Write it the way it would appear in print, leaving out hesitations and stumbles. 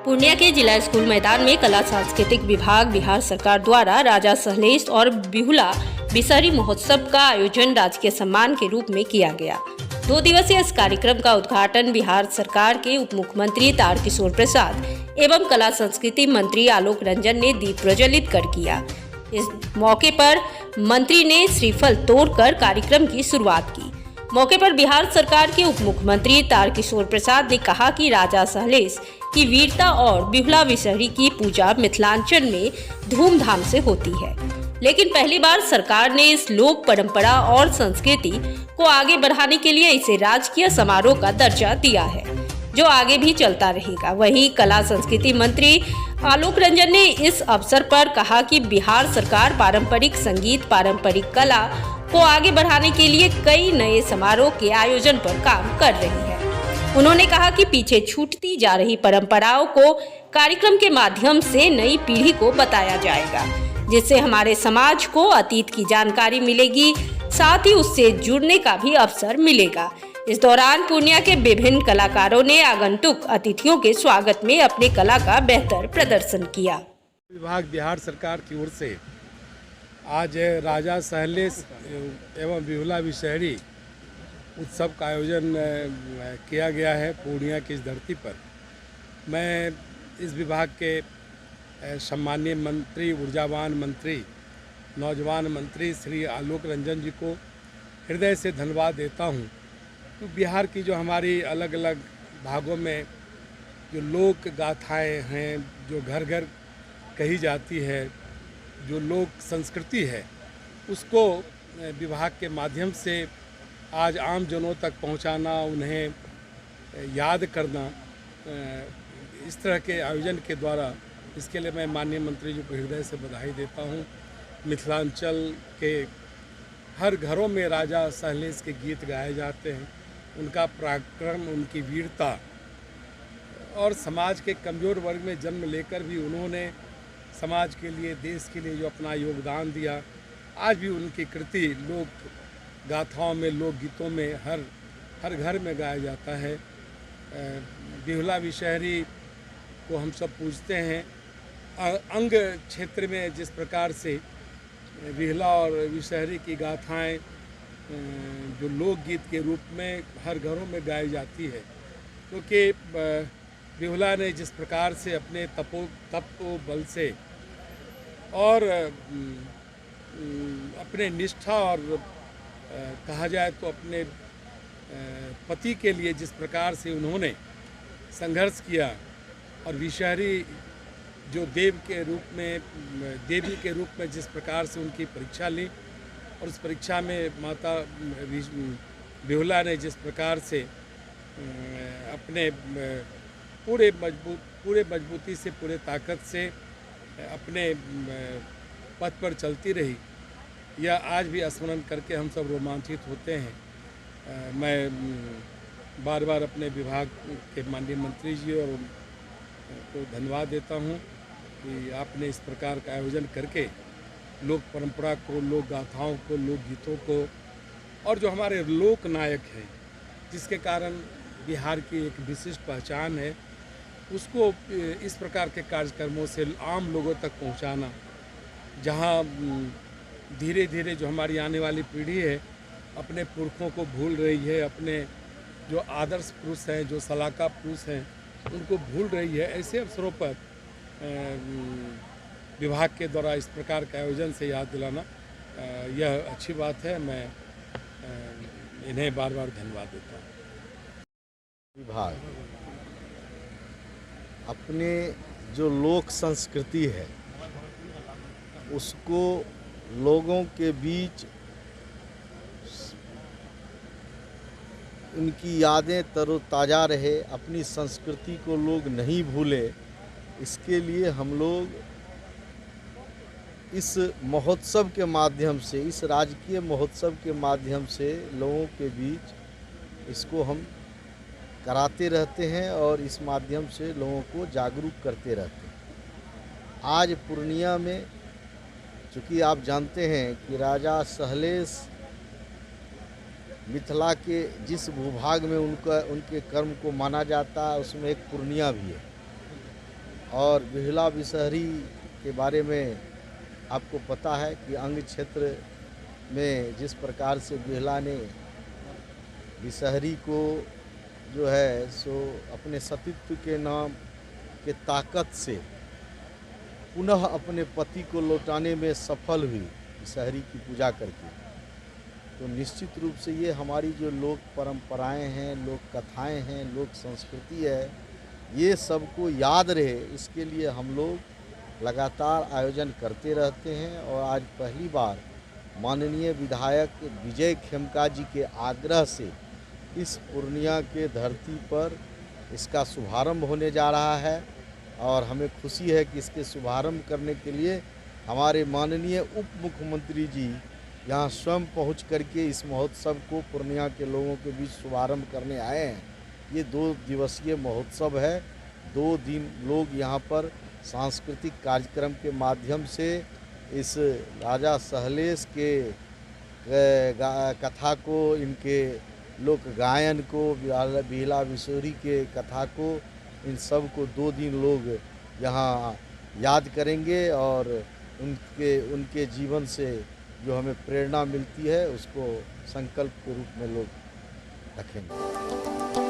पूर्णिया के जिला स्कूल मैदान में कला सांस्कृतिक विभाग बिहार सरकार द्वारा राजा सहलेश और बिहुला बिसहरी महोत्सव का आयोजन राजकीय सम्मान के रूप में किया गया। 2 दिवसीय इस कार्यक्रम का उद्घाटन बिहार सरकार के उप मुख्यमंत्री तारकिशोर प्रसाद एवं कला संस्कृति मंत्री आलोक रंजन ने दीप प्रज्वलित कर किया। इस मौके पर मंत्री ने श्रीफल तोड़कर कार्यक्रम की शुरुआत की। मौके पर बिहार सरकार के उप मुख्यमंत्री तारकिशोर प्रसाद ने कहा कि राजा सहलेश की वीरता और बिहुला बिसहरी की पूजा मिथिलांचल में धूमधाम से होती है, लेकिन पहली बार सरकार ने इस लोक परंपरा और संस्कृति को आगे बढ़ाने के लिए इसे राजकीय समारोह का दर्जा दिया है, जो आगे भी चलता रहेगा। वहीं कला संस्कृति मंत्री आलोक रंजन ने इस अवसर पर कहा कि बिहार सरकार पारंपरिक संगीत, पारंपरिक कला को आगे बढ़ाने के लिए कई नए समारोह के आयोजन पर काम कर रही है। उन्होंने कहा कि पीछे छूटती जा रही परंपराओं को कार्यक्रम के माध्यम से नई पीढ़ी को बताया जाएगा, जिससे हमारे समाज को अतीत की जानकारी मिलेगी, साथ ही उससे जुड़ने का भी अवसर मिलेगा। इस दौरान पूर्णिया के विभिन्न कलाकारों ने आगंतुक अतिथियों के स्वागत में अपने कला का बेहतर प्रदर्शन किया। विभाग बिहार सरकार की ओर से आज राजा सहलेश एवं बिहुला बिसहरी उत्सव का आयोजन किया गया है पूर्णिया की इस धरती पर। मैं इस विभाग के सम्मानीय मंत्री, ऊर्जावान मंत्री, नौजवान मंत्री श्री आलोक रंजन जी को हृदय से धन्यवाद देता हूँ। तो बिहार की जो हमारी अलग अलग भागों में जो लोक गाथाएँ हैं, जो घर घर कही जाती है, जो लोक संस्कृति है, उसको विभाग के माध्यम से आज आम जनों तक पहुंचाना, उन्हें याद करना, इस तरह के आयोजन के द्वारा, इसके लिए मैं माननीय मंत्री जी को हृदय से बधाई देता हूं। मिथिलांचल के हर घरों में राजा सहलेश के गीत गाए जाते हैं, उनका पराक्रम, उनकी वीरता और समाज के कमज़ोर वर्ग में जन्म लेकर भी उन्होंने समाज के लिए, देश के लिए जो अपना योगदान दिया, आज भी उनकी कृति लोक गाथाओं में, लोकगीतों में हर घर में गाया जाता है। बिहुला बिसहरी को हम सब पूजते हैं। अंग क्षेत्र में जिस प्रकार से बिहुला और बिसहरी की गाथाएं जो लोकगीत के रूप में हर घरों में गाई जाती है, क्योंकि बिहुला ने जिस प्रकार से अपने तप बल से और अपने निष्ठा और कहा जाए तो अपने पति के लिए जिस प्रकार से उन्होंने संघर्ष किया, और बिसहरी जो देवी के रूप में जिस प्रकार से उनकी परीक्षा ली, और उस परीक्षा में माता बिहुला ने जिस प्रकार से अपने पूरे मजबूती से, पूरे ताकत से अपने पथ पर चलती रही, यह आज भी स्मरण करके हम सब रोमांचित होते हैं। मैं बार बार अपने विभाग के माननीय मंत्री जी और को धन्यवाद देता हूं कि आपने इस प्रकार का आयोजन करके लोक परंपरा को, लोक गाथाओं को, लोकगीतों को और जो हमारे लोक नायक हैं, जिसके कारण बिहार की एक विशिष्ट पहचान है, उसको इस प्रकार के कार्यक्रमों से आम लोगों तक पहुंचाना, जहां धीरे धीरे जो हमारी आने वाली पीढ़ी है अपने पुरखों को भूल रही है, अपने जो आदर्श पुरुष हैं, जो सलाका पुरुष हैं, उनको भूल रही है। ऐसे अवसरों पर विभाग के द्वारा इस प्रकार के आयोजन से याद दिलाना यह अच्छी बात है। मैं इन्हें बार बार धन्यवाद देता हूँ। विभाग अपने जो लोक संस्कृति है उसको लोगों के बीच उनकी यादें तरोताज़ा रहे, अपनी संस्कृति को लोग नहीं भूले, इसके लिए हम लोग इस महोत्सव के माध्यम से, इस राजकीय महोत्सव के माध्यम से लोगों के बीच इसको हम कराते रहते हैं और इस माध्यम से लोगों को जागरूक करते रहते हैं। आज पूर्णिया में चूँकि आप जानते हैं कि राजा सहलेश मिथिला के जिस भूभाग में उनके कर्म को माना जाता है उसमें एक पूर्णिया भी है। और बिहुला बिसहरी के बारे में आपको पता है कि अंग क्षेत्र में जिस प्रकार से बिहुला ने बिसहरी को जो है सो अपने सतीत्व के नाम के ताकत से पुनः अपने पति को लौटाने में सफल हुई बिसहरी की पूजा करके। तो निश्चित रूप से ये हमारी जो लोक परंपराएं हैं, लोक कथाएं हैं, लोक संस्कृति है, ये सबको याद रहे इसके लिए हम लोग लगातार आयोजन करते रहते हैं। और आज पहली बार माननीय विधायक विजय खेमका जी के आग्रह से इस पूर्णिया के धरती पर इसका शुभारंभ होने जा रहा है और हमें खुशी है कि इसके शुभारंभ करने के लिए हमारे माननीय उप मुख्यमंत्री जी यहाँ स्वयं पहुँच करके इस महोत्सव को पूर्णिया के लोगों के बीच शुभारंभ करने आए हैं। ये 2 दिवसीय महोत्सव है। 2 दिन लोग यहाँ पर सांस्कृतिक कार्यक्रम के माध्यम से इस राजा सहलेश के कथा को, इनके लोक गायन को, बिहुला बिसहरी के कथा को, इन सब को 2 दिन लोग यहाँ याद करेंगे और उनके जीवन से जो हमें प्रेरणा मिलती है उसको संकल्प के रूप में लोग रखेंगे।